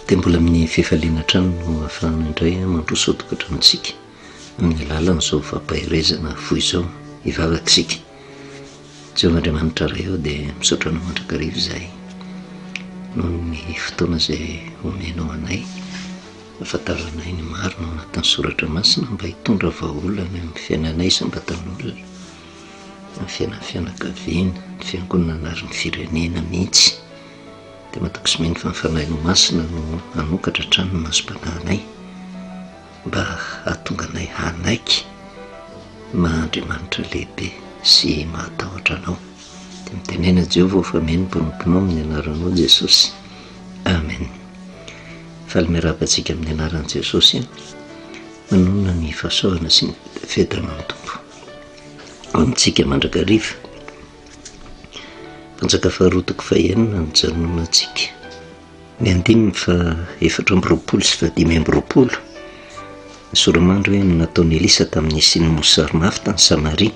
dia mbola amin'ny fifaliana trano no ahafahana indray mandrosotoka hatramintsika amin'ny alalan'izao fampahirezana foy izao hivavaka isika. Jehovahandriamanitra ray ao dia misaotra anao mandrakariva izahay noho ny fotoana izay omenao anay, ahafantaranay ny maro no anatin'ny soratra masina mba hitondra vahaolana amin'ny fiainanay sy ambatan'olona, ny fianakaviana, ny fiangonana ary ny firenena mihitsy. Dia matako sy mino fa ny fanahinao masina no hanokatra hatrany masom-panahinay mba hahatonga anay hanaiky Andriamanitra lehibe sy mahatahotra anao. Dia mitenena Jehovah ho fameno mpanomponao amin'ny anaranao Jesosy. Amen. Faly miarabantsika amin'ny anaran'i Jesosy manonona ny fahasoavana sy ny fedrina amin'ny tompo amintsika mandrakariva. Mpanjaka faharotoko fahaenina ny janona antsika, ny 420 sy 520. Ny soramandry hoe nataon'i Elisa tamin'ny isian'ny mosary mafy tany Samaria,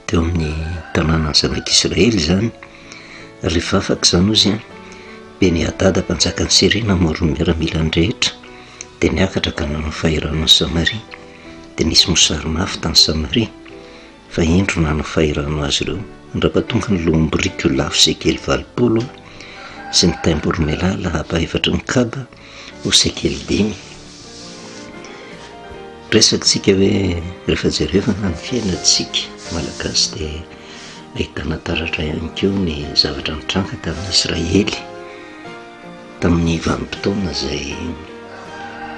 teo amin'ny tanànany zanak'Israely izany. Rehefa afaka izany ozy Beni-Hadada mpanjaka ny Syria namoron'ny miaramila ny rehetra dia niakatra ka nanao fahirana ny Samaria. Dia nisy mosary mafy tany Samaria fa indro nanao fahirana azy ireo. Ndrapatonga ny lomboriko lafo sekely 20 sy ny taim-boromela lahaba 4 ny kaba ho sekely 5. Resakitsika hoe rehefa jerevana ny fiainantsika malagasy dia ahitana taratra ihany koa ny zavatra nitranga tamin'ny Israely tamin'ny vanim-potoana izay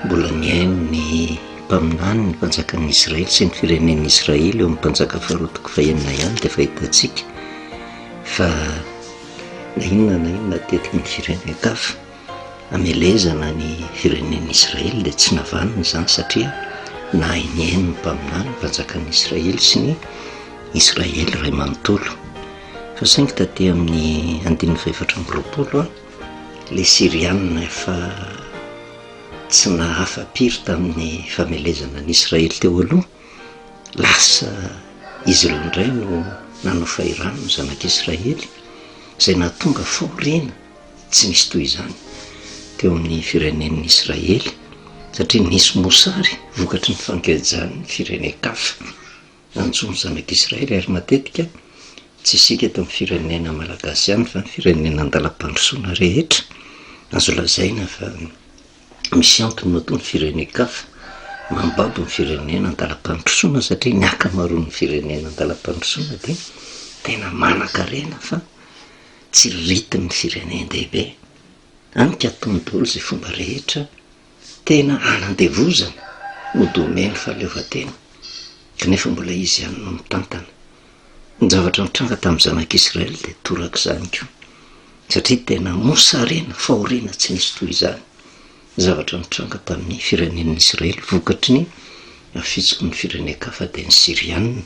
mbola miaino ny mpaminany ny mpanjakan'ny Israely sy ny firenen'ny Israely eo amin'ny mpanjaka faharotoko fahaenina ihany dia fahitantsika fa na inona tetika ny firenen-kafa amelezana ny firenen'ny Israely dia tsy navanina izany satria na hainiaino ny mpaminany ny mpanjakan'ny Israely sy ny Israely ray manontolo. Fa saingy taty amin'ny 420 ilay Sirianina efa tsy nahafa-piry tamin'ny famelezana ny Israely teo aloha, lasa izy ireo indray no nanao fahirana ny zanak'Israely izay nahatonga fahoriana tsy nisy toy izany teo amin'ny firenen'ny Israely, satria nisy mosary vokatry ny fankajahan'ny firenen-kafa nanjono zanak'Israely. Ary matetika tsy isika eto amin'ny firenena malagasy ihany fa ny firenena andalam-pandrosoana rehetra azo lazaina fa misy antony atao ny firenen-kafa mambabo ny firenena andalam-pandrosoana, satria ny akamaroan'ny firenena andalam-pandrosoana dia tena manan-karena fa tsy ritin'ny firenen-dehibe. Anika ataony daholo izay fomba rehetra tena anandevozana no domeny fahaleovan-tena, kanefa mbola izy ihany no mitantana. Ny zavatra nitranga tamin'ny zanak'Israely dia toraka izany koa, satria tena mosarena fahoriana tsy nisy toy izany zavatra nitranga tamin'ny firenen'ny Israely vokatry ny afitsoko ny firenen-kafa dia ny Sirianina.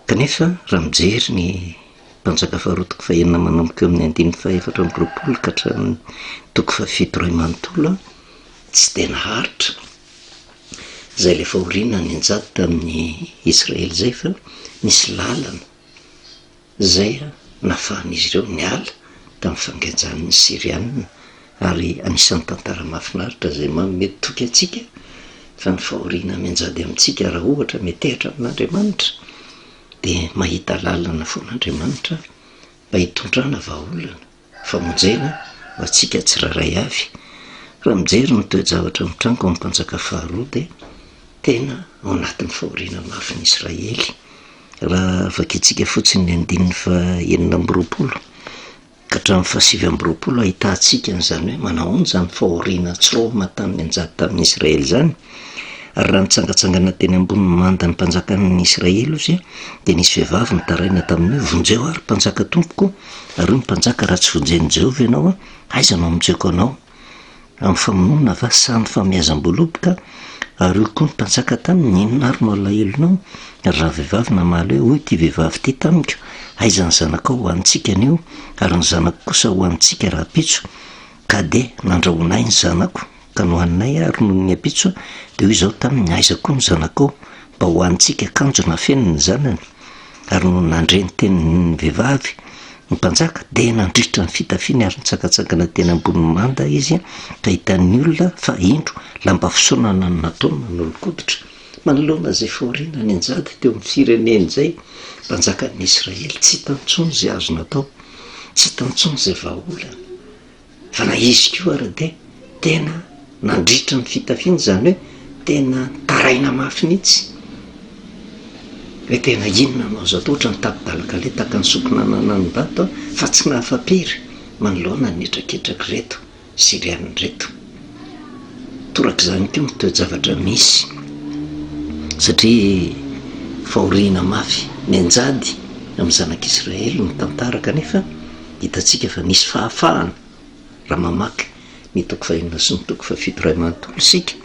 Kanefa raha mijery ny mpanjaka faharotoko fahaenina manomboka eo amin'ny 420 ka hatramin'ny 7 ray manontolo tsy dia naharitra izay ilay fahoriana ny anjady tamin'ny Israely izay, fa nisy lalana izay nahafahan'izy ireo niala tamin'ny fangajan'ny Sirianina. Ary anisan'ny tantara mahafinaritra izay manome toky atsika fa ny fahoriana mianjady amintsika raha ohatra metehitra amin'Andriamanitra dia mahita lalana fon'Andriamanitra mba hitondrana vahaolana, famonjena ho antsika tsiraray avy. Raha mijery ny toe-javatra mitranga ao amin'ny mpanjaka faharoa dia tena ao anatin'ny fahoriana mafy ny Israely. Raha vakitsika fotsiny ny 420 ka hatramin'ny 720 ahitantsika n'izany hoe manaonja ny fahoriana tsiroma tamin'ny anjady tamin'ny Israely izany. Ary raha nitsangatsangana teny ambony manda ny mpanjakan'ny Israely ozy dia nisy vehivavy nitaraina tamin'ny hoe vonjeo ary mpanjaka tompoko, ary ny mpanjaka raha tsy vonjen'i Jehovah ianao aiza no aminjeko anao amin'ny famonona va sa ny famihazam-boloboka. Ary io koa ny mpanjaka taminy inona ary no alahilonao, ary raha vehivavy namaly hoe hoy ity vehivavy ity tamiko, aiza ny zanakao ho antsika anio ary ny zanako kosa ho antsika raha pitso, ka dia nandrahonay ny zanako ka no haninay ary noho ny apitso dia hoy izao taminy aiza koa ny zanakao mba ho antsika akanjo na feno ny zanany. Ary no nandre ny tenin'ny vehivavy ny mpanjaka de nandritra ny fitafiany ary nitsakatsakana tena amboniny manda izy ka hitan'ny olona fa indro lamba fisaonana ny nataony manolokoditra manoloana zay fahoriana ny anjady teo amin'ny fireneny zay mpanjakan'ny Israely tsy tantsony zay azo natao, tsy tantsony zay vahaolana fa na izy koa ary de tena nandritra ny fitafiany, zany hoe tena taraina mafy mihitsy hoe tena inona anao zao tohatra ny tapidalaka le taka ny sokonanana ny bato fa tsy nahafapery manoloana ny etraketraky reto Siriany reto. Toraka zany koa ny toe-javatra misy satria fahoriana mafy ny anjady amin'ny zanak'Israely ny tantara kanefa hitatsika fa nisy fahafahana raha mamaky ny toko 5 sy ny toko 7 ray manontolo sika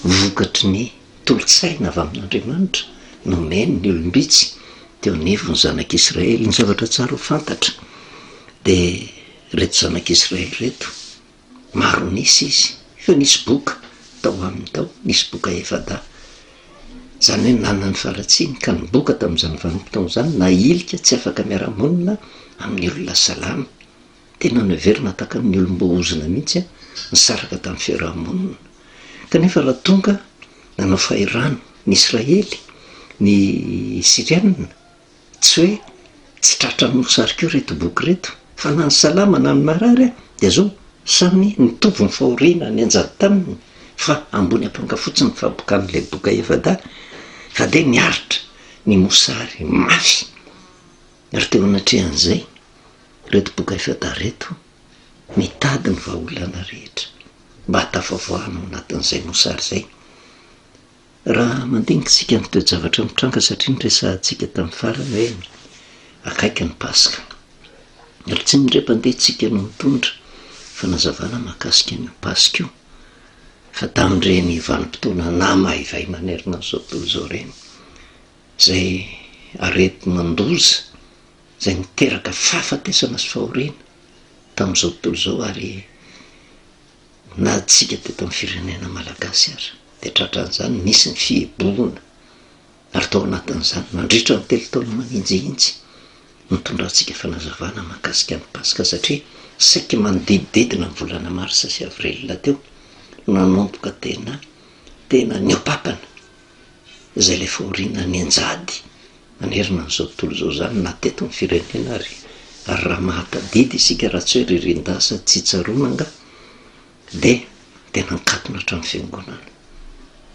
vokatry ny tolotsaina avy amin'Andriamanitra nomeny ny olombitsy teo anivony zanak'Israely ny zavatra tsara ho fantatra. De reto zanak'Israely reto maro nisy izy fa nisy boka tao amin'ny tao, nisy boka Efada zany hoe nanana ny faratsiny ka ny boka tamin'izany vanim-potoana zany na ilika tsy afaka miara-monina amin'ny olona salama, tena neverina tahaka amin'ny olom-bohozina mihitsy nisaraka tamin'ny fiarahamonina. Kanefa raha tonga nanao fahirano ny Israely ny Sirianina tsy hoe tsy tratra ny mosarikeo reto boky reto fa na ny salama na ny marary dia zao samy nitovy ny fahoriana ny anjady taminy fa ambony amponga fotsiny fabokan'ilay boka Efada fa de miaritra ny mosary mafy ary teo anatrehan'izay reto boka Efada reto mitady ny vahaolana rehetra mba hatafavoahana anatin'izay mosary zay. Raha mandingitsika ny toe-javatra mitranga satria nyresantsika tamin'ny farany hoe akaiky ny Paska ary tsy nirem-pandehantsika no mitondra fanazavana mahakasika ny Paska io fa tamin'ireny vanim-potoana na maivay manerina zao tontolo zao reny zay arety mandoza zay niteraka fahafatesana sy fahoriana tamin'izao tontolo zao ary na tsika teto amin'ny firenena malagasy ary de tratran'izany nisy ny fihebohana ary tao anatin'izany mandritra ny telo taona maninjihitsy mitondrantsika fanazavana mahakasika ny Paska satria saika manodidididina ny volana Marsa sy Avril teo nanomboka tena niopapana zay le fahoriana ny anjady manerina n'izao tontolo zao zany na teto ny firenena ary raha mahatadidy isika raha tsy hoe ririndasa tsy tsaroana nga de tena nikatona hatramin'ny fiangonana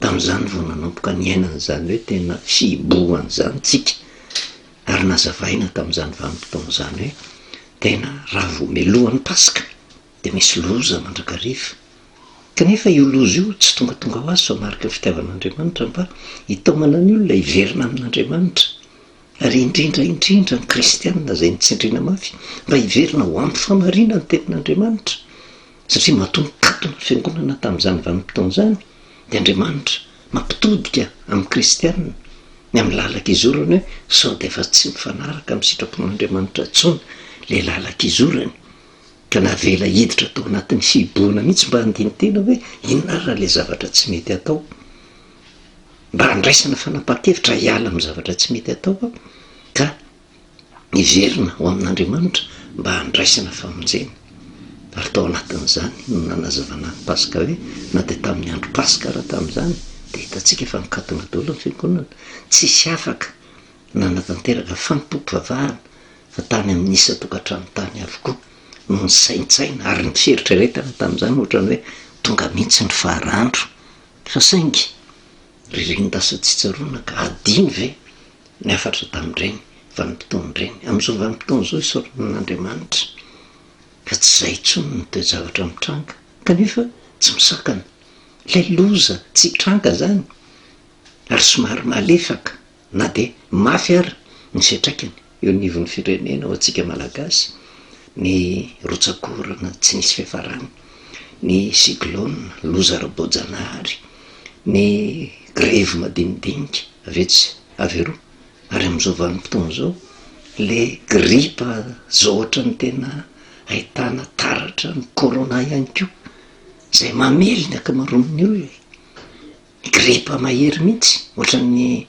tamin'izany vao nanomboka ny ainana zany hoe tena fibohana zany tsika ary nazavaina tamin'izany vanim-potoana zany hoe tena raha vao melohan'ny Paska de misy loza mandrakariva kanefa io loza io tsy tongatonga ho azy fa marika fitiavan'Andriamanitra mba hitaomana ny olona hiverina amin'Andriamanitra ary indrindra ny kristianina zay nitsindriana mafy mba hiverina ho ampy famarina ny tenin'Andriamanitra satria mahatonga katona fiangonana tamin'izany vanim-potoana zany de Andriamanitra mampitodika amin'ny kristianina ny amin'ny lalaka izorany hoe sao de efa tsy mifanaraka amin'ny sitrapon'Andriamanitra tsony le lalaka izorany ka navela hiditra tao anatin'ny fibohana mihitsy mba handinitena hoe inona raha le zavatra tsy mety atao mba handraisana fanapa-kevitra hiala amin'ny zavatra tsy mety atao ka hiverina ho amin'Andriamanitra mba handraisana famonjena. Ary tao anatin'izany no nanazavana ny Paska hoe na de tamin'ny andro Paska raha tamin'izany de hitatsika fa nikatona daholo ny fiangonana tsisy afaka nanatanteraka fampipompivavahana fa tany amin'ny isa tokantrano tany avokoa no ny saintsaina ary ny fieritreretana tamin'izany ohatrany hoe tonga mihitsy ny faharandro fa saingy ririndasa tsy tsaroana ka adiny ve ny afatra tamin'ireny vanim-potoana ireny amin'izao vanim-potoana zao isaoran'Andriamanitra ka tsy zay tsony ny toe-javatra mitranga kanefa tsy misakana lay loza tsy tranga zany ary somary malefaka na de mafy ary ny fiatraikany eo anivon'ny firenena ho antsika malagasy ny rotsakorana tsy nisy fiafarana ny cyclone loza ara-boajanahary ny grevy madinidinika avetsy averoa ary amin'izao vanim-potoana zao le gripa zao ohatra ny tena ahitana taratra ny corona ihany koa zay mamely ny akamaroan'ny olona gripa mahery mihitsy ohatran'ny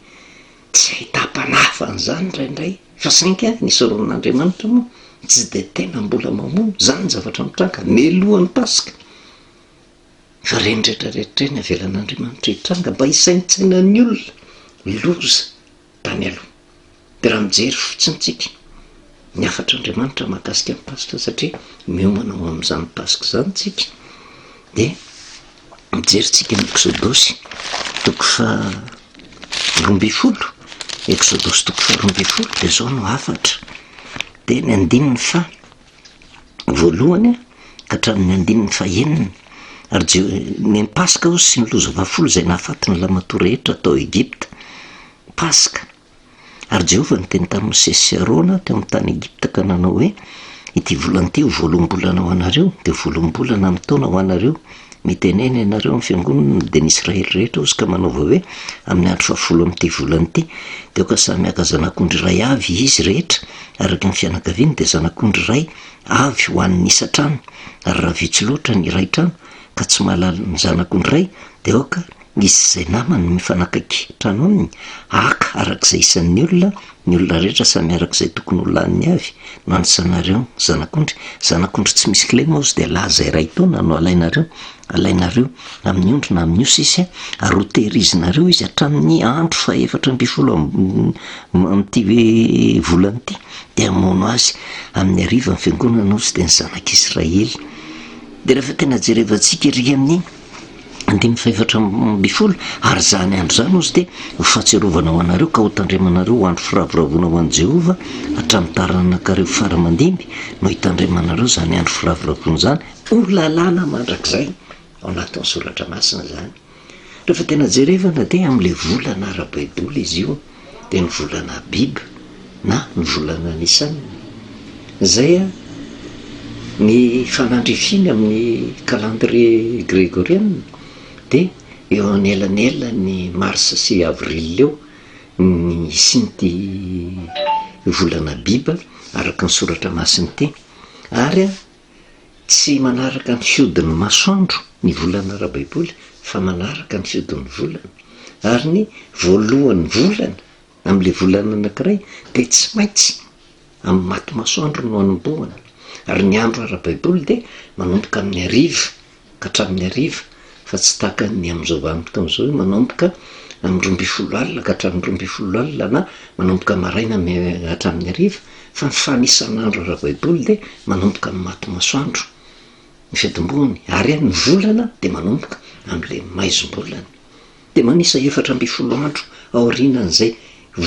tsy ahita-panafa an'izany indraindray fa saingy nisy oron'Andriamanitra moa tsy de tena mbola mamono zany zavatra mitranga milohan'ny paska fa reny rehetrarehetra reny avelan'andriamanitra hitranga mba hisaintsainan'ny olona loza tany aloha de raha mijery fotsintsika ny afatr'andriamanitra mahakasika ny paska satria miomana ho amin'izany paska zany tsika de mijerytsika ny exodosy toko fa 12 exodosy toko fa 12 de zao no afatra de ny andininy fa voalohany ka hatramin'ny andininy fa enina ary ny paska o sy ny loza vafolo zay nahafatiny lamato rehetra tao Egypta paska ary Jehovah nyteny tamin'ny Mosesy sy Arona teo amin'ny tany Egypta ka nanao hoe ity volana ity ho voalom-bolana ho anareo de voalom-bolana amin'ny taona ho anareo miteneny ianareo amin'ny fiangonana de ny Israely rehetra ozy ka manaova hoe amin'ny andro 10 amin'ity volana ity de ka samiaka zanak'ondry ray avy izy rehetra araka ny fianakaviany de zanak'ondry ray avy ho an'ny isa-trano ary raha vitsy loatra ny ray trano ka tsy mahalala ny zanak'ondry ray de oka izy zay namany mifanakaiky trano aminy aka arak'izay isan'ny olona rehetra samy arak'izay tokony ho laniny avy no anysanareo zanak'ondry tsy misy klemos de laha zay ray taona no alainareo amin'ny ondry na amin'ny osisy ary ho tehirizinareo izy hatramin'ny andro fa 7 amin'ity volana ity de amono azy amin'ny ariva ny fiangonana ozy de ny zanak'Israely de rehefa tena jerevantsika ery amin'ny andiny fa 7 ary zany andro zany ozy de ho fahatsiarovana ho anareo ka ho tandremanareo ho andro firavoravona ho an'i Jehova hatramin'ny taranan'ankareo faramandimby no hitandremanareo zany andro firavoravona zany ho lalàna mandrakizay ao anatin'ny soratra masina zany rehefa tena jerevana de amin'le volana ara-baiboly izy io de ny volana Abiba na ny volana Nisana zay ny fanandrifiny amin'ny calendrier grégorienne de eo anelanela ny mars sy avril eo ny isin'ity volana Abiba araka ny soratra masina ity ary tsy manaraka ny fiodin'ny masoandro ny volana ara-baiboly fa manaraka ny fiodin'ny volana ary ny voalohan'ny volana amin'le volana anankiray de tsy maintsy amin'ny maty masoandro no anombohana ary ny andro ara-baiboly de manomboka amin'ny ariva ka hatramin'ny ariva fa tsy tahaka ny amin'izao vanim-potoana zao manomboka amin'ny 12 ka hatramin'ny 12 na manomboka maraina hatramin'ny ariva fa ny fanisan'andro ara-baiboly de manomboka amin'ny maty masoandro ny fiadim-boany ary ny volana de manomboka amin'le maizom-bolana de manisa 14 andro aorinan'izay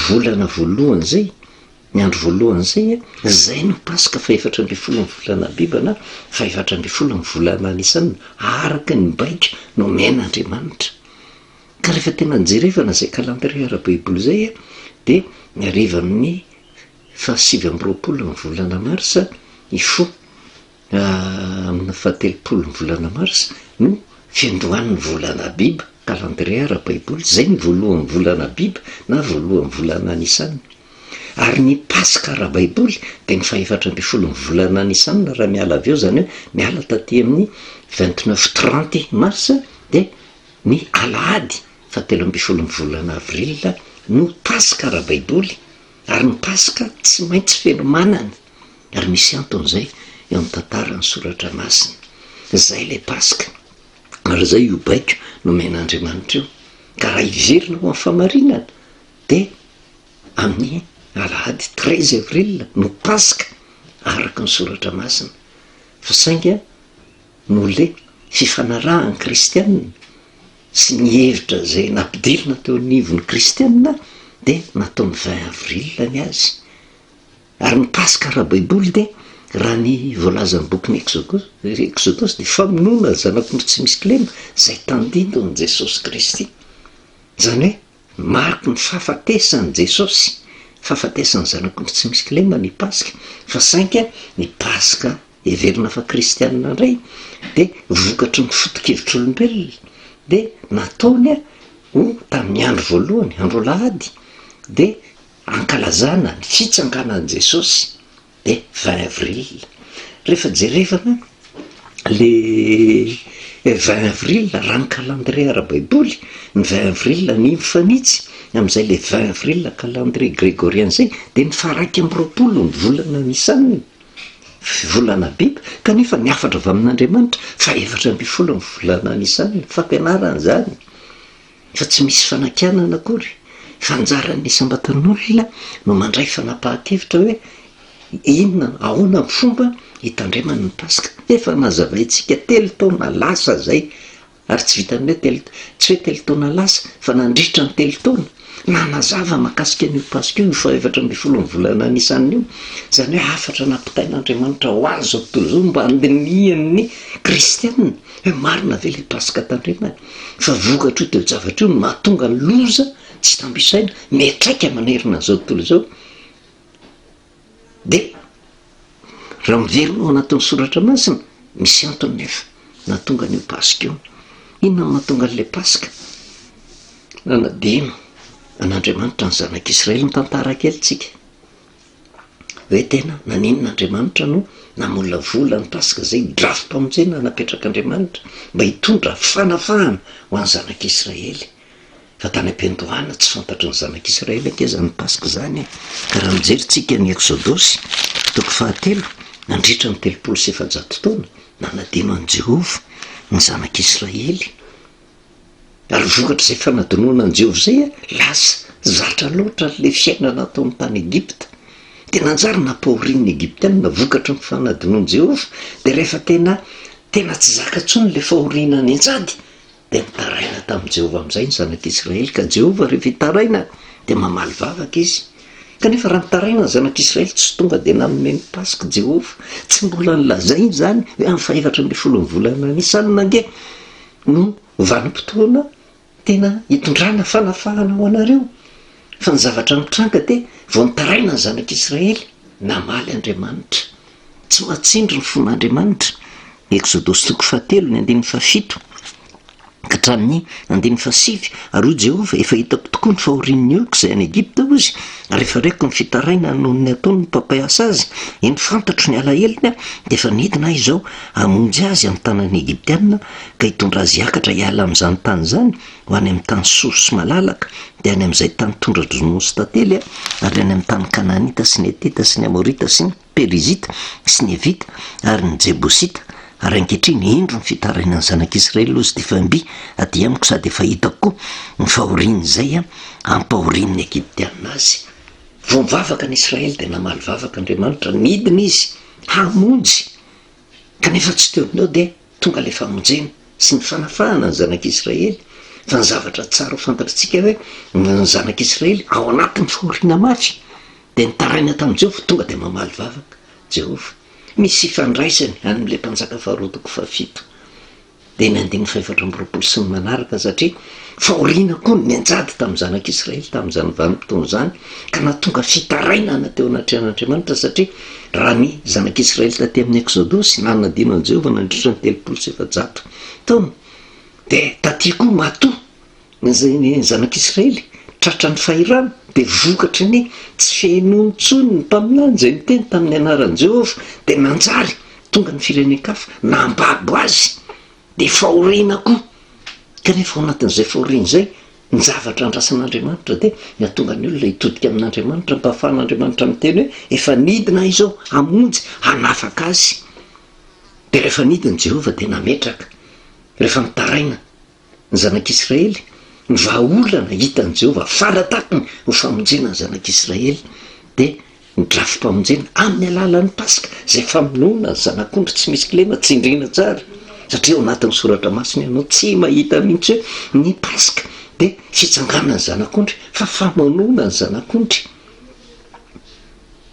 volana voalohany zay ny andro voalohany zay no paska fa 14 ny volana Abiba na fa 14 ny volana Nisana araka ny baika no men'Andriamanitra ka rehefa tena jerevana zay calendrier ara-baiboly zay de ny ariva amin'ny fa 7 ny volana Marsa ifo amin'ny 17 ny volana Marsa no fiandohan'ny volana Abiba calendrier ara-baiboly zay ny voalohan'ny volana Abiba na voalohan'ny volana Nisana ary ny paska ara-baiboly de ny fa 14 ny volana Nisana raha miala avy eo zany hoe miala taty amin'ny 29-30 marsa de ny alahady fa 13 ny volana avril no paska ara-baiboly ary ny paska tsy maintsy feno manana ary misy anton'izay eo amin'ny tantarany soratra masina zay le paska ary zay io baiko no men'Andriamanitra io ka raha iverina ho amin'ny famarinana de amin'ny alahady 13 avril no paska araka ny soratra masina fa sainga no le fifanarahan'ny kristianina sy ny hevitra zay nampidirina teo anivon'ny kristianina de nataony 20 avril ny azy ary ny paska ara-baiboly de raha ny voalazan'ny bokin'ny Exodosy de famonoana ny zanak'ondry tsy misy kilema zay tandindon'i Jesosy Kristy zany hoe mariky ny fahafatesan'i Jesosy fahafatesan'ny zanak'ondry tsy misy kilema ny paska fa sainga ny paska heverina fa kristianina indray de vokatry ny foto-kevitr'olombelona de nataony ho tamin'ny andro voalohany andro alahady de ankalazana ny fitsanganan'i Jesosy de 20 avril rehefa jerevana le 20 avril raha ny calendrier ara-baiboly ny 20 avril ny mifanitsy amin'izay le 20 avril calendrier grégorien zay de ny 1 ny volana Nisana volana biby kanefa niafatra avy amin'Andriamanitra fa 7 ny volana anisan'ny fampianarana zany fa tsy misy fanakianana akory fanjaran'ny sambatan'olona no mandray fanapahan-kevitra hoe inona ahoana ny fomba hitandremana ny Paska. Efa nazavaintsika 3 taona lasa zay ary tsy vitan'ny hoe tsy hoe 3 taona lasa fa nandritra ny 3 taona nanazava makasika an'io Paska io fa 7 ny volana anisan'io zany hoe afatra nampitain'Andriamanitra ho azy zao tontolo zao mba handinihan'ny kristianina hoe marina ve le Paska tandremana fa vokatra io teo zavatra io mahatonga ny loza tsy tambisaina miatraika manerina zao tontolo zao. De raha miverina ao anatin'ny soratra masina misy antony nefa nahatonga an'io Paska io. Inona mahatonga an'le Paska? Nanadino an'Andriamanitra ny zanak'Israely ny tantara kely tsika hoe tena naninon'Andriamanitra no namolavola ny Paska zay drafim-pamonjena napetrak'Andriamanitra mba hitondra fanafahana ho an'ny zanak'Israely. Fa tany am-piandohana tsy fantatry ny zanak'Israely akeza ny Paska zany ka raha mijerytsika ny Exodosy 7 nandritra ny 300 taona nanadino an'i Jehova ny zanak'Israely ary vokatra izay fanadinoana an'i Jehova zay lasa zatra loatra le fiainana atao amin'ny tany Egipta. De nanjary nampahorin'ny Egiptianina vokatra ny fanadinoan'i Jehova de rehefa tena tsy zaka intsony le fahoriana any an-jady de mitaraina tamin'i Jehova amin'izay ny zanak'Israely ka Jehova rehefa hitaraina de mamaly vavaka izy. Kanefa raha mitaraina ny zanak'Israely tsy tonga de nanome ny Paska Jehova tsy mbola nilazainy zany hoe amin'ny 7 ny volana anisan'ny nange no vanim-potoana tena hitondrana fanafahana ho anareo. Fa ny zavatra mitranga de vao nitaraina ny zanak'Israely namaly Andriamanitra tsy matsindry ny fon'Andriamanitra. Exodosy 7:7 ka hatramin'ny 7 ary hoy Jehova efa hitako tokoa ny fahorian'ny oloko izay any Egipta ozy rehefa reko ny fitaraina noho ny ataony ny mpampiasa azy eny fantatro ny alaheliny de efa nidina izao hamonjy azy amin'ny tanan'ny Egiptianina ka hitondra azy hiakatra hiala amin'izany tany zany ho any amin'ny tany soso sy malalaka de any amin'izay tany tondra-dronono sy tantely ary any amin'ny tany Kananita sy ny Hetita sy ny Amorita sy ny Perizita sy ny Evita ary ny Jebosita. Ary ankehitriny indro ny fitarainany zanak'Israely ozy de famby aty amiko sady efa hitako koa ny fahoriany zay ampahorian'ny Egiptianina azy. Vao mivavaka ny Israely de namaly vavaka Andriamanitra nidina izy hamonjy kanefa tsy teo amin'eo de tonga le famonjena sy ny fanafahana ny zanak'Israely. Fa ny zavatra tsara ho fantatritsika hoe ny zanak'Israely ao anatin'ny fahoriana mafy de nitaraina tamin'i Jehova tonga de mamaly vavaka Jehova. Misy fandraisany amin'le mpanjaka faharotoko 7 de ny 720 sy ny manaraka satria fahoriana koa ny anjady tamin'ny zanak'Israely tamin'izany vanim-potoana zany ka nahatonga fitarainana teo anatrehan'Andriamanitra satria raha ny zanak'Israely taty amin'ny Exodosy nanadino an'i Jehova nandritra ny 700 taona de taty koa matoa ny zanak'Israely tratra ny fahirana de vokatra ny tsy fihenoantsony ny mpaminany zay niteny tamin'ny anaran'i Jehova de nanjary tonga ny firenen-kafa nambabo azy de fahoriana koa kanefa ao anatin'izay fahoriana zay ny zavatra andrasan'Andriamanitra de nahatonga ny olona hitodika amin'Andriamanitra mba ahafahan'Andriamanitra miteny hoe efa nidina izao hamonjy hanafaka azy. De rehefa nidiny Jehova de nametraka rehefa mitaraina ny zanak'Israely ny vahaolana hitan'i Jehova faratakiny ho famonjena ny zanak'Israely de ny drafim-pamonjena amin'ny alalan'ny Paska zay famonoana ny zanak'ondry tsy misy kilema tsindrina tsara satria ao anatin'ny soratra masina ianao tsy mahita mihitsy hoe ny Paska de fitsanganana ny zanak'ondry fa famonoana ny zanak'ondry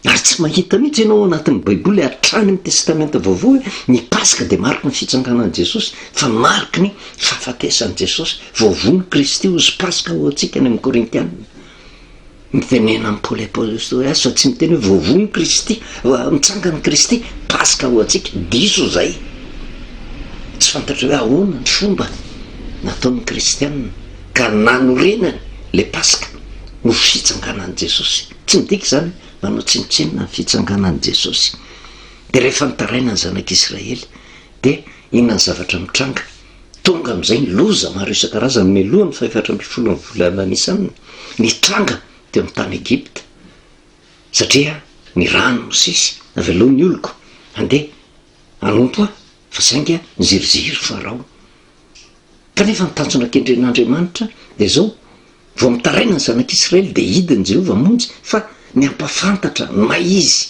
ary tsy mahita mihitsy ianao ao anatin'ny baiboly hatrany amin'ny testamenta vaovao hoe ny Paska de mariky ny fitsanganan'i Jesosy fa mariky ny fahafatesan'i Jesosy voavony Kristy ozy Paska ho antsika any amin'ny Korintianina mitenena amin'ny Paoly apôstôly azy fa tsy miteny hoe voavony Kristy mitsangana Kristy Paska ho antsika diso zay tsy fantatra hoe ahoana ny fomba nataon'ny kristianina ka nanorenany le Paska no fitsanganan'i Jesosy tsy midika zany manao tsinotsinona ny fitsanganan'i Jesosy. De rehefa nitaraina ny zanak'Israely de inona ny zavatra mitranga tonga amin'izay ny loza maro isan-karazany melohany 7 ny volana anisan'ny nitranga teo amin'ny tany Egipta satria ny rano no sisy avy aloha ny oloko andeha anompo a fa saingy a niziriziry farao kanefa nitanjona kendren'andriamanitra de zao vao mitaraina ny zanak'Israely de hidiny Jehova monjy fa niampafantatra maizy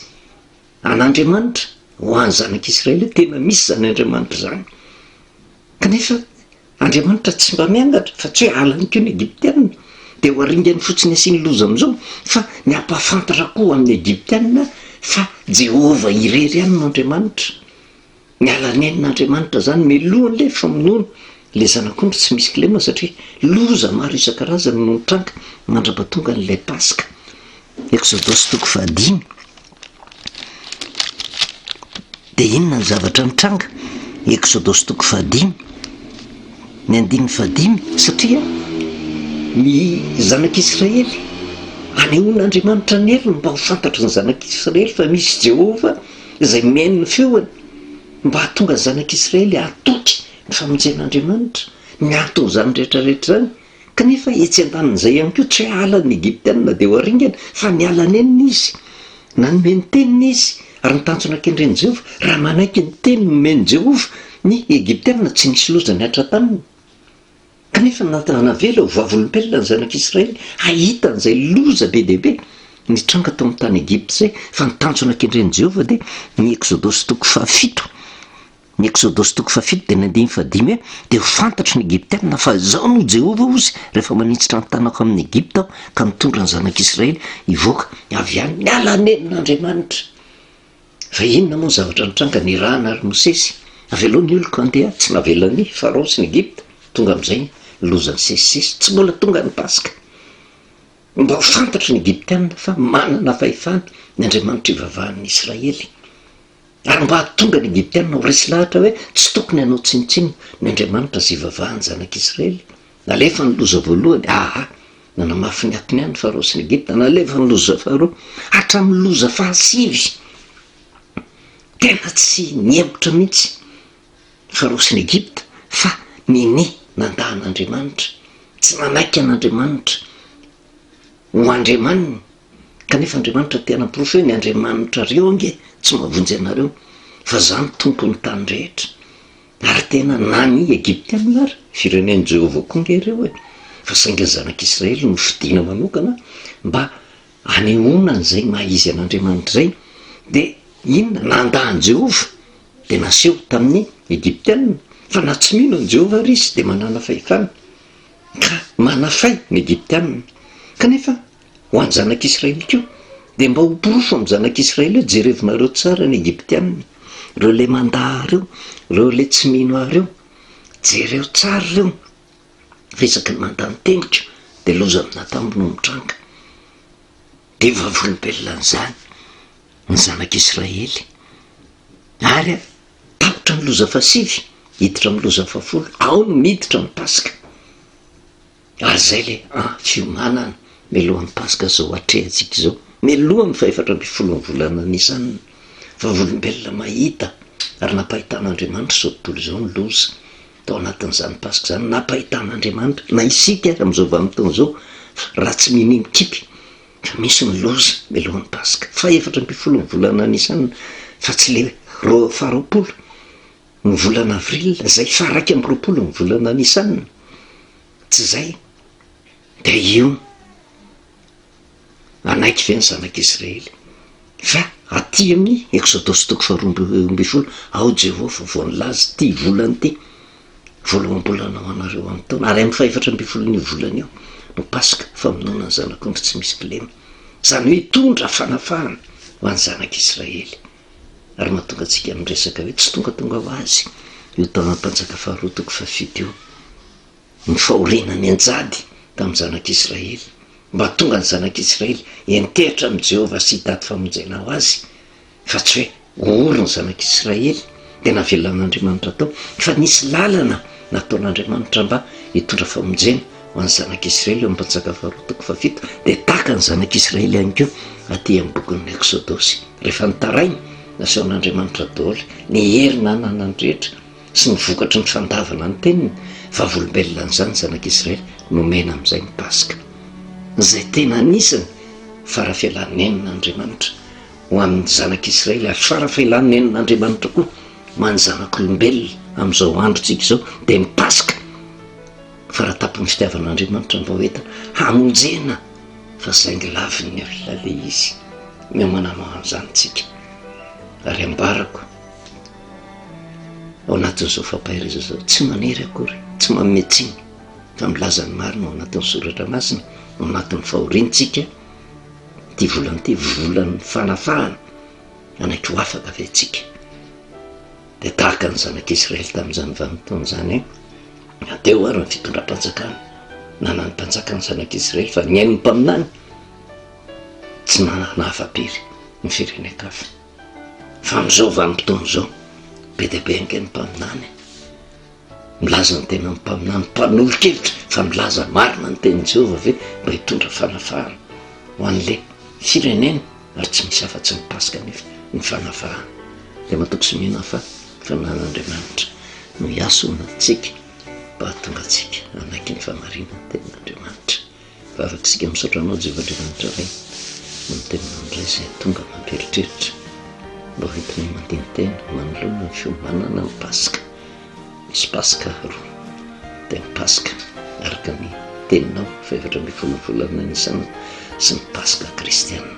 an'Andriamanitra ho an'ny zanak'Israely tena misy zany Andriamanitra zany kanefa Andriamanitra tsy mba miangatra fa tsy hoe alany keo ny Egyptianina de ho aringany fotsiny asiany loza am'izao fa niampafantatra koa amin'ny Egyptianina fa Jehova irery ihany no Andriamanitra mialanen'Andriamanitra zany melohany le famonoana le zanak'ondry tsy misy kilema satria loza maro isan-karazany no nitranga mandrapatonga n'ilay Paska. Exodosy 5 de inona ny zavatra nitranga Exodosy 5 ny 5 satria ny zanak'Israely anehoan'Andriamanitra ny heriny mba ho fantatra ny zanak'Israely fa misy Jehova izay mihaino ny feony mba hatonga ny zanak'Israely hatoky ny famonjen'Andriamanitra miantony zany rehetrarehetra zany kanefa etsy an-danin'izay ihany koa tsy hoe alan'ny Egyptianina de ho aringana fa nialanenina izy na nomeny teniny izy ary nitanjona kendren'i Jehova raha manaiky ny teny nomeny Jehova ny Egyptianina tsy nisy loza ny atra-taniny kanefa nanavela ho vavolombelona ny zanak'Israely ahita n'izay loza be dehibe nitranga tao amin'ny tany Egypta zay fa nitanjona kendren'i Jehova de ny Exodosy 7 ny Exodosy 7 de ny 5 de ho fantatry ny Egyptianina fa zao no Jehova ozy rehefa manitsitra ny tanako amin'ny Egypta aho ka mitondra ny zanak'Israely hivoaka avy any mialanen'Andriamanitra fa inona moa zavatra nitranga ny rahana ary Mosesy aveloha ny oloko andeha tsy navelany Farao sy ny Egypta tonga am'izay lozany sesisesy tsy mbola tonga ny Paska mba ho fantatry ny Egyptianina fa manana fahefana ny Andriamanitra ivavahan'ny Israely ary mba hatonga ny Egyptianina ho resy lahatra hoe tsy tokony hanao tsinitsiny ny Andriamanitra sy ivavahany zanak'Israely nalefa ny loza voalohany nanamafy ny atony ihany Farao sy ny Egypta nalefa ny loza faharoa hatramin'ny loza fahasivy tena tsy niembotra mihitsy Farao sy ny Egypta fa nini nandahan'Andriamanitra tsy nanaiky an'Andriamanitra ho andriamaniny kanefa Andriamanitra tena porofo hoe ny Andriamanitra reo ange tsy mahavonjy anareo fa zany tompo ny tany rehetra ary tena nany Egyptianina ary firenen'i Jehova koa nge reo hoe fa saingy ny zanak'Israely no fidiana manokana mba hanehoana an'izay maizy an'Andriamanitra zay de inona nandahan Jehova de naseho tamin'ny Egyptianina fa na tsy mino ny Jehova ary izy de manana fahefana ka manafay ny Egyptianina kanefa ho an'ny zanak'Israely keo de mba ho porofo amin'ny zanak'Israely hoe jerevinareo tsara ny Egyptianina reo le mandaha reo le tsy mino ahy reo jereo tsara reo fa isaky ny mandany tengiko de loza amina tambo no mitranga de vavolombelona n'izany ny zanak'Israely ary tapotra ny loza fahasivy hiditra amin'ny loza fahafolo ao no miditra amin'ny Paska ary zay le fiomanana melohan'ny Paska zao atrehantsika zao melohan'ny 14 volana Nisanina vavolombelona mahita ary nampahitan'Andriamanitra zao tontolo zao ny loza tao anatin'izany Paska zany nampahitan'Andriamanitra na isika ary am'izao vanim-taona zao raha tsy minimikipy fa misy ny loza melohan'ny Paska 14 volana Nisanina fa tsy le faharoapolo ny volana Avril zay faraiky amby 20 ny volana Nisanina tsy zay de io anaiky ve ny zanak'Israely fa aty amin'ny Exodosy 12 ao Jehova vao nilaza ty volany ty voaloham-bolana ho anareo amin'ny taona ary amin'ny 14 volana eo no Paska famonoana ny zanak'ondry tsy misy kilema zany hoe tondra fanafahana ho an'ny zanak'Israely ary mahatonga antsika am'resaka hoe tsy tongatonga ho azy io taona mpanjaka faharoa 7 io ny fahorenany anjady tamin'ny zanak'Israely mba tonga ny zanak'Israely entehitra amin'i Jehova sy hitady famonjena ho azy fa tsy hoe ory ny zanak'Israely de navelan'Andriamanitra tao fa nisy lalana nataon'Andriamanitra mba hitondra famonjena ho an'ny zanak'Israely eo am'mpanjaka faharoa 7 de taka ny zanak'Israely ihany keo aty amin'ny bokin'ny Exodosy rehefa nitarainy nasehoan'Andriamanitra daholo ny hery nananany rehetra sy ny vokatry ny fandavana ny teniny vavolombelona n'izany zanak'Israely nomena amin'izay ny Paska zay tena anisany farafialanen'Andriamanitra ho ho amin'ny zanak'Israely ary farafaelany nenin'Andriamanitra koa many zanak'olombelona amin'izao androntsika izao dia mipasoka fa raha tapon'ny fitiavan'Andriamanitra ny vahoetana hamonjena fa saingy laviny alina le izy miomanama amin'izanytsika ary ambarako ao anatin'izao fampahireza zao tsy manery akory tsy mametsiny fa milaza ny marina ao anatin'ny soratra masina ao anatin'ny fahorintsika ty volany ty volan'ny fanafahana anaiky ho afaka ave tsika dia tahaka ny zanak'Israely tamin'izany vanimpotoana zany ateo ary ny fitondram-panjakana nanany mpanjakany zanak'Israely fa ny ain'ny mpaminany tsy nahafa-piry ny firenekafa fa amin'izao vanimpotoana zao be dia be ange ny mpaminany milaza ny tena mpaminany mpanolokevitra fa milaza marina ny tenin'i Jehovah ave mba hitondra fanafahana ho an'le firenena ary tsy misy afa-tsy mipasoka nefa ny fanafahana dia matoko sy mihina fa fanan'Andriamanitra no hiasona tsika mba hatonga atsika anaiky ny famarina ny tenin'Andriamanitra fa afakisika misaotra anao Jehovah-Andriamanitra ray no tenin'andray izay tonga mamperitreritra mba hoentinay mandini-tena manoloana ny fiomanana ny pasoka misy pasoka roa dia ny pasoka araka ny teninao fa 7 volana nisana sy ny pasoka kristianina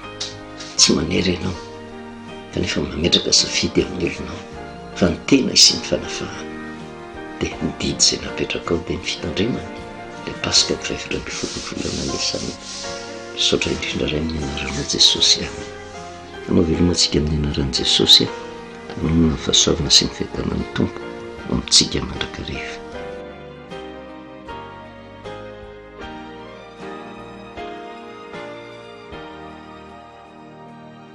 tsy manery ianao kanefa mametraka safidy amin'ny olonao fa ny tena isy ny fanafahana dia mididy izay napetraka ao dia ny fitandremany le pasoka ny 7 volana nisana misaotra indrindra ray amin'ny anarana Jesosy aminy anao velomantsika amin'ny anaran'i Jesosy anao ny fahasoavana sy ny fiadanan'ny tompo amintsika mandrakariva